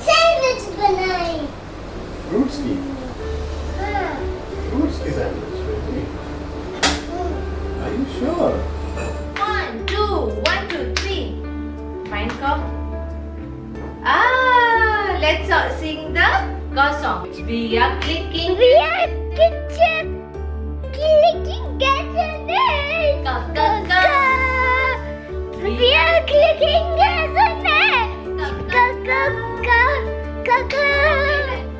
Sandwich बनाई। Fruits की हाँ। फ्रूट्स की sandwich. Are you sure? 1, 2, 1, 2, 3. Find cow. Let's sing the cow song. We are clicking. We are kitchen clicking gas and eggs. Ka, ka, ka. We are clicking gas and eggs. Ka, ka, ka, ka, ka.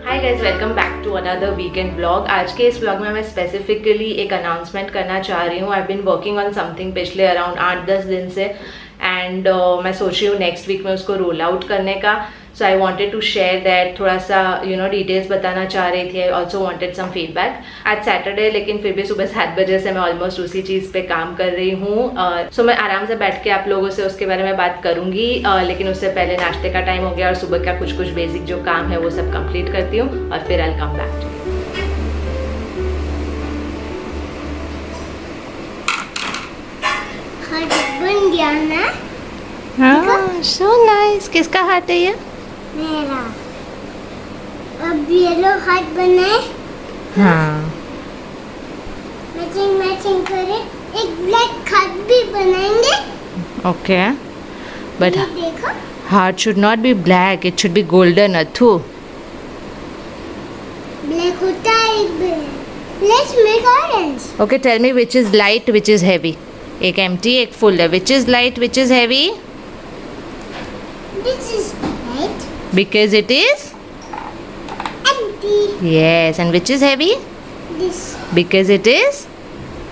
Hi guys, welcome back to another weekend blog. आज के इस blog में मैं specifically एक announcement करना चाह रही हूँ। I been working on something पिछले अराउंड 8-10 दिन से एंड मैं सोच रही हूँ नेक्स्ट वीक में उसको रोल आउट करने का। So I wanted to share that, थोड़ा सा डिटेल्स बताना चाह रही थी। I also wanted some feedback. आज सैटरडे, लेकिन फिर भी सुबह 7 बजे से मैं ऑलमोस्ट उसी चीज़ पे काम कर रही हूँ। सो मैं आराम से बैठ के आप लोगों से उसके बारे में बात करूँगी, लेकिन उससे पहले नाश्ते का टाइम हो गया और सुबह का कुछ बेसिक जो काम है वो सब कंप्लीट करती हूँ और फिर आई कम बैक टू। बन गया ना? हाँ, सो नाइस। किसका हाथ है ये? मेरा। अब येलो हार्ट बनाए, हाँ, मैचिंग मैचिंग करे। एक ब्लैक हार्ट भी बनाएंगे। ओके, बट ये देखो, heart should not be black, it should be golden, Athu. Black होता है। Let's make orange. Okay, tell me which is light, which is heavy. एक empty, एक full है. Which is light, which is heavy? This is light, Because it is? empty. Yes, and which is heavy? This Because it is?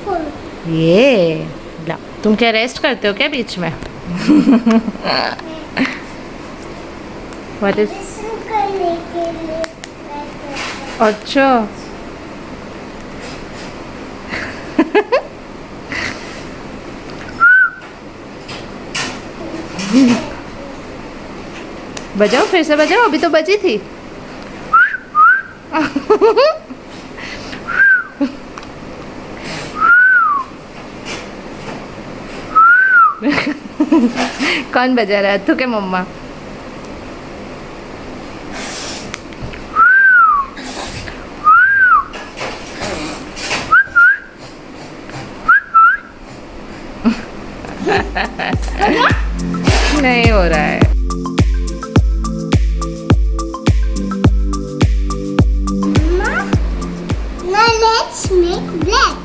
full. Yeah. ला, तुम क्या rest करते हो क्या बीच में? What is? Listen करने के लिए अच्छा, बजाओ, फिर से बजाओ। अभी तो बजी थी। कौन बजा रहा है? तू के मम्मा? नहीं हो रहा है। Mama, now let's make black.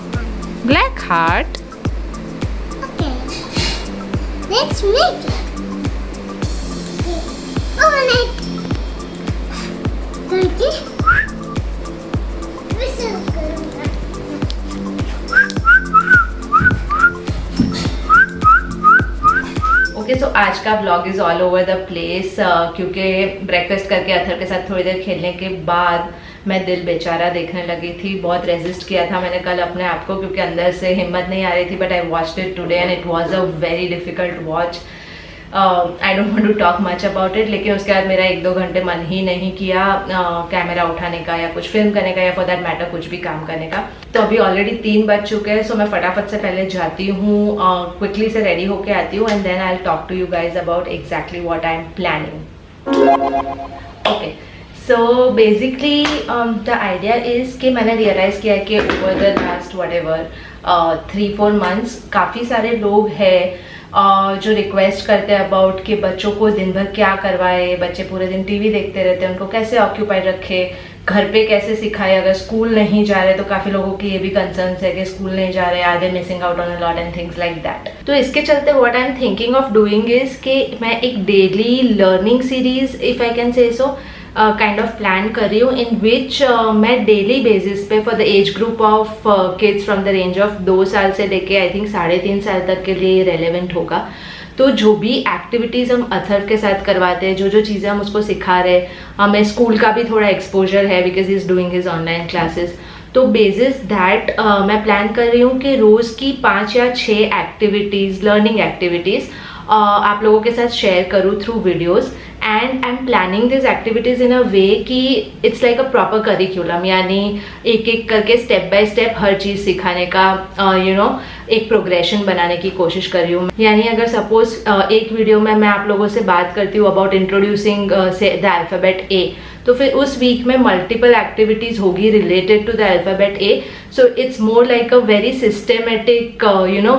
Black heart. Okay, let's make it. Okay, open it. करके whistle करूँगा। ओके, सो आज का blog is all over the place, क्योंकि ब्रेकफास्ट करके अथर के साथ थोड़ी देर खेलने के बाद मैं दिल बेचारा देखने लगी थी। बहुत रेजिस्ट किया था मैंने कल अपने आप को, क्योंकि अंदर से हिम्मत नहीं आ रही थी। But I watched it today and it was a very difficult watch. I don't want to talk much about it, लेकिन उसके बाद मेरा 1-2 घंटे मन ही नहीं किया कैमरा उठाने का या कुछ फिल्म करने का या फॉर दैट मैटर कुछ भी काम करने का। तो अभी ऑलरेडी 3 बज चुके हैं। सो मैं फटाफट से पहले जाती हूँ, क्विकली से रेडी होके आती हूँ and then I will talk to you guys about exactly what I am planning. Okay, so basically the idea is कि मैंने रियलाइज़ किया कि over the last whatever 3-4 months काफ़ी सारे लोग हैं जो रिक्वेस्ट करते हैं अबाउट कि बच्चों को दिन भर क्या करवाए, बच्चे पूरे दिन टीवी देखते रहते हैं, उनको कैसे ऑक्यूपाइड रखे, घर पे कैसे सिखाए। अगर स्कूल नहीं जा रहे तो काफ़ी लोगों की ये भी कंसर्न्स है कि स्कूल नहीं जा रहे, are they missing out on a lot and things like that. तो इसके चलते what I am thinking of doing is कि मैं एक daily learning series, if I can say so, kind of plan कर रही हूँ, इन विच मैं डेली बेसिस पे for the age group of kids from the range of 2 साल से लेके आई थिंक 3.5 साल तक के लिए रेलेवेंट होगा। तो जो भी एक्टिविटीज़ हम अथर्व के साथ करवाते हैं, जो जो चीज़ें हम उसको सिखा रहे हैं, हमें स्कूल का भी थोड़ा एक्सपोजर है because he is doing his online classes. तो बेसिस दैट मैं प्लान कर रही हूँ कि रोज़ की 5 या 6 एक्टिविटीज़, लर्निंग एक्टिविटीज़ आप लोगों के साथ शेयर करूँ through videos. And I am planning this activities in a way कि it's like a proper curriculum, यानी एक एक करके स्टेप बाय स्टेप हर चीज़ सिखाने का, एक प्रोग्रेशन बनाने की कोशिश कर रही हूँ। यानी अगर सपोज एक वीडियो में मैं आप लोगों से बात करती हूँ अबाउट इंट्रोड्यूसिंग से द अल्फ़ाबेट ए, तो फिर उस वीक में मल्टीपल एक्टिविटीज होगी related to the alphabet A. So it's more like a very systematic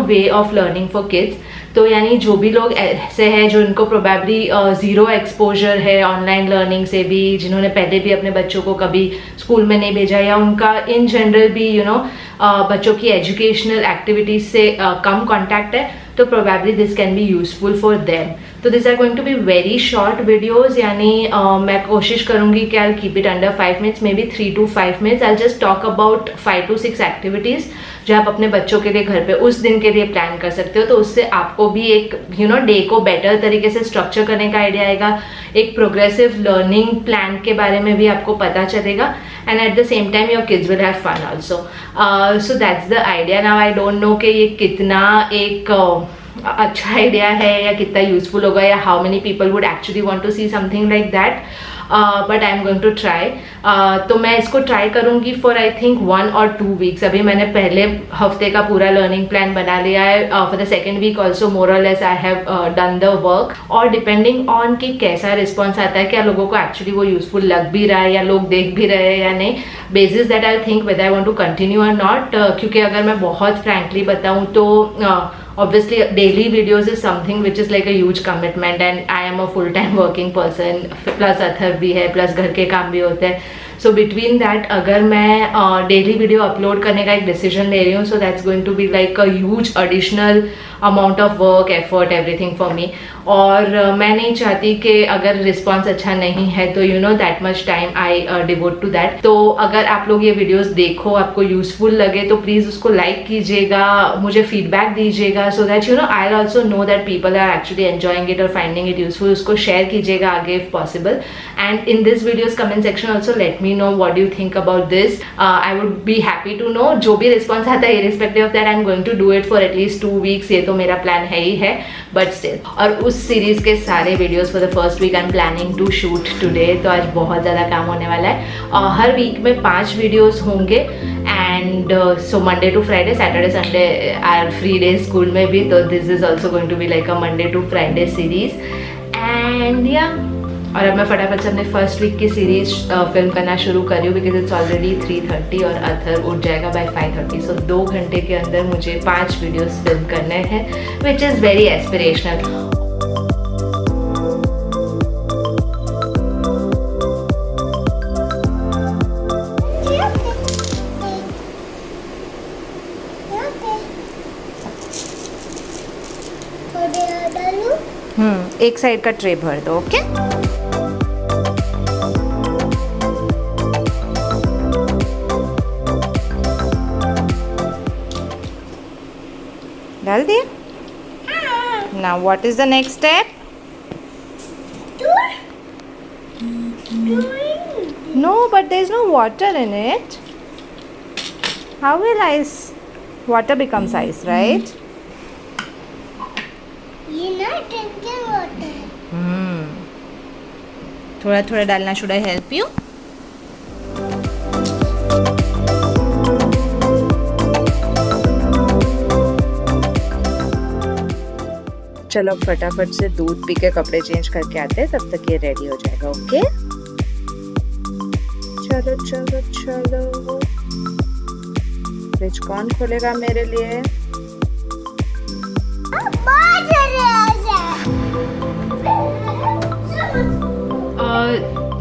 way of learning for kids. तो यानी जो भी लोग ऐसे हैं जो इनको प्रोबेबली ज़ीरो एक्सपोजर है ऑनलाइन लर्निंग से भी, जिन्होंने पहले भी अपने बच्चों को कभी स्कूल में नहीं भेजा, या उनका इन जनरल भी बच्चों की एजुकेशनल एक्टिविटीज से कम कॉन्टैक्ट है, तो probably this can be useful for them. तो this are going to be very short videos, यानी मैं कोशिश करूंगी कि I keep it under 5 minutes, maybe 3 to 5 minutes. I just talk about 5 to 6 activities जो आप अपने बच्चों के लिए घर पे उस दिन के लिए प्लान कर सकते हो। तो उससे आपको भी एक डे को बेटर तरीके से स्ट्रक्चर करने का आइडिया आएगा, एक प्रोग्रेसिव लर्निंग प्लान के बारे में भी आपको पता चलेगा, and at the same time your kids will have fun also. So that's the idea. Now I don't know कि ये कितना एक अच्छा आइडिया है या कितना यूजफुल होगा, या how many people would actually want to see something like that, but I am going to try. तो मैं इसको ट्राई करूंगी for I think 1 or 2 weeks. अभी मैंने पहले हफ्ते का पूरा लर्निंग प्लान बना लिया है। For the second week also more और less I have done the work, और डिपेंडिंग ऑन कि कैसा रिस्पॉन्स आता है, क्या लोगों को एक्चुअली वो यूजफुल लग भी रहा है या लोग देख भी रहे हैं या नहीं, basis that I think whether I want to continue और नॉट। क्योंकि अगर मैं बहुत फ्रैंकली बताऊँ तो obviously daily videos is something which is like a huge commitment, and I am a full-time working person, plus Athar भी है, plus घर के काम भी होते हैं। सो बिटवीन दैट अगर मैं डेली वीडियो अपलोड करने का एक डिसीजन ले रही हूँ, so that's going to be like a huge additional amount of work, effort, everything for me. और मैं नहीं चाहती कि अगर रिस्पॉन्स अच्छा नहीं है तो that much time I devote to that. तो अगर आप लोग ये वीडियोस देखो, आपको यूजफुल लगे, तो प्लीज उसको लाइक कीजिएगा, मुझे फीडबैक दीजिएगा, so that I will also know that people are actually enjoying it और फाइंडिंग इट यूजफुल। उसको शेयर कीजिएगा आगे if possible, and in this videos comment section also let me know what do you think about this. I would be happy to know. जो भी response आता है irrespective of that I am going to do it for at least 2 weeks. ये तो मेरा plan है ही है, but still. और उस सीरीज के सारे videos for the first week I am planning to shoot today. तो आज बहुत ज़्यादा काम होने वाला है। हर वीक में 5 वीडियोस होंगे, and so Monday to Friday, Saturday Sunday are free day school में भी, तो this is also going to be like a Monday to Friday series. And या और अब मैं फटाफट से अपने फर्स्ट वीक की सीरीज फिल्म करना शुरू कर रही हूँ, बिकॉज इट्स ऑलरेडी 3:30 और अथर उठ जाएगा बाय 5:30। सो 2 घंटे के अंदर मुझे 5 वीडियोस फिल्म करने हैं, विच इज़ वेरी एस्पिरेशनल। एक साइड का ट्रे भर दो, ओके? डाल दिया? Now what is the next step? No, but there is no water in it. How will water becomes ice, right? थोड़ा थोड़ा डालना। Should I help you? चलो फटाफट से दूध पी के कपड़े चेंज करके आते हैं, तब तक ये रेडी हो जाएगा, ओके? चलो चलो चलो। फ्रिज कौन खोलेगा मेरे लिए?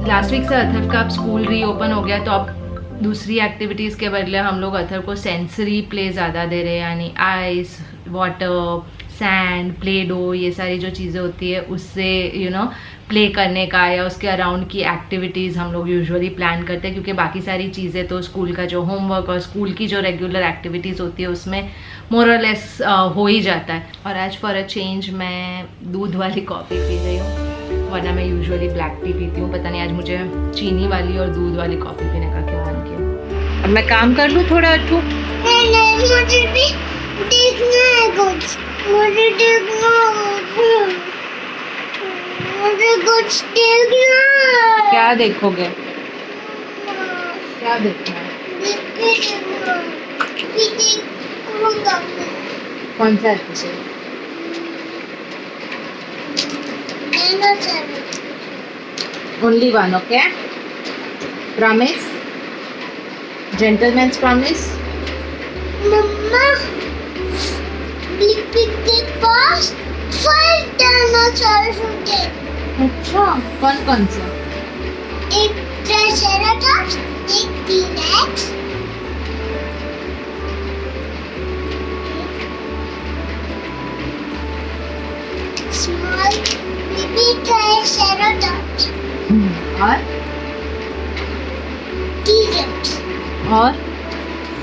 लास्ट वीक से अथर का अब स्कूल रीओपन हो गया, तो अब दूसरी एक्टिविटीज़ के बदले हम लोग अथर को सेंसरी प्ले ज़्यादा दे रहे हैं, यानी ice, water, sand, play dough, ये सारी जो चीज़ें होती है उससे प्ले करने का या उसके अराउंड की एक्टिविटीज़ हम लोग यूजुअली प्लान करते हैं, क्योंकि बाकी सारी चीज़ें तो स्कूल का जो होमवर्क और स्कूल की जो रेगुलर एक्टिविटीज़ होती है उसमें मोर और लेस हो ही जाता है। और आज फॉर अ चेंज मैं दूध वाली कॉफ़ी पी रही हूँ, वरना मैं यूजुअली ब्लैक टी पीती हूँ। पता नहीं आज मुझे चीनी वाली और दूध वाली कॉफ़ी पीने का क्यों मन किया। अब मैं काम कर लूँ थोड़ा अच्छू? मुझे भी देखना है कुछ, मुझे देखना, मुझे कुछ देखना। क्या देखोगे? क्या देखना है? कौन सा episode? Only one, okay? Promise? Gentleman's promise? मम्मा बिग बॉस 5 डायनासोर होंगे। अच्छा, कौन कौन सा? एक ट्राइसेराटॉप्स, एक टी-रेक्स, स्मॉल बेबी ट्राइसेराटॉप्स, और टी-रेक्स, और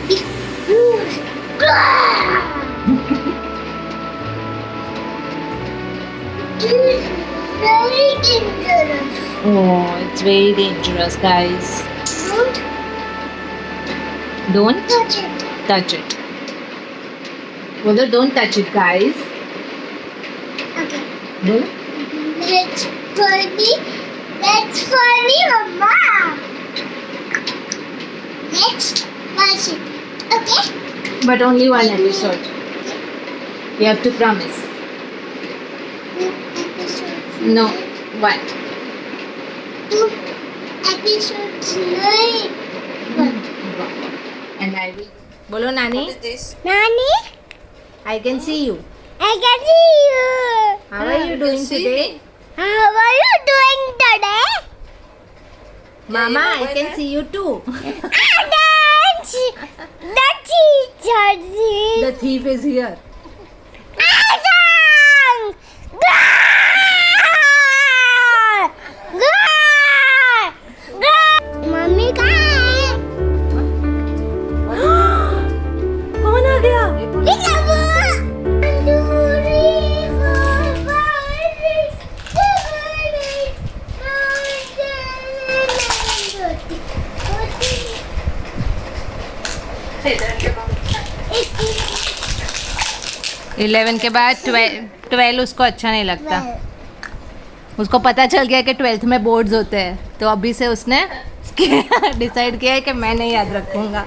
big bush. This is very dangerous. oh, it's very dangerous, guys. Don't Don't touch it. touch it. बोलो don't touch it, guys. Okay. बोलो. That's funny. That's funny, Mama. Let's watch it. Okay? But only one episode. You have to promise. Two episodes. No, one. Two episodes. Nine. And I will. बोलो नानी. Nani? I can see you. I can see you. How are you doing today? How are you doing today? Mama, I can see you too. That's the teacher. The thief is here. Mummy कहाँ है? कौन आ गया? Eleven के बाद 12 उसको अच्छा नहीं लगता. उसको पता चल गया कि 12th में बोर्ड्स होते हैं, तो अभी से उसने डिसाइड किया है कि मैं नहीं याद रखूंगा.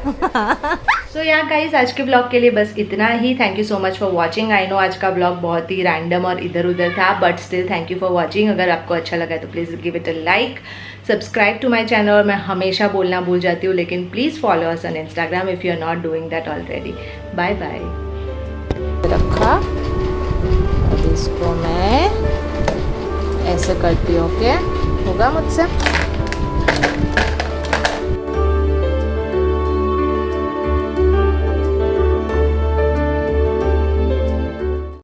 सो यहाँ गाइस, आज के ब्लॉग के लिए बस इतना ही. Thank you so much for watching. I know आज का ब्लॉग बहुत ही रैंडम और इधर उधर था, but still thank you for watching. अगर आपको अच्छा लगा तो please give it a like, subscribe to my channel. और मैं हमेशा बोलना भूल जाती हूँ, लेकिन please follow us on Instagram if you are not doing that already. Bye bye. रखा, अब इसको मैं ऐसे करती हूँ. ओके, होगा मुझसे?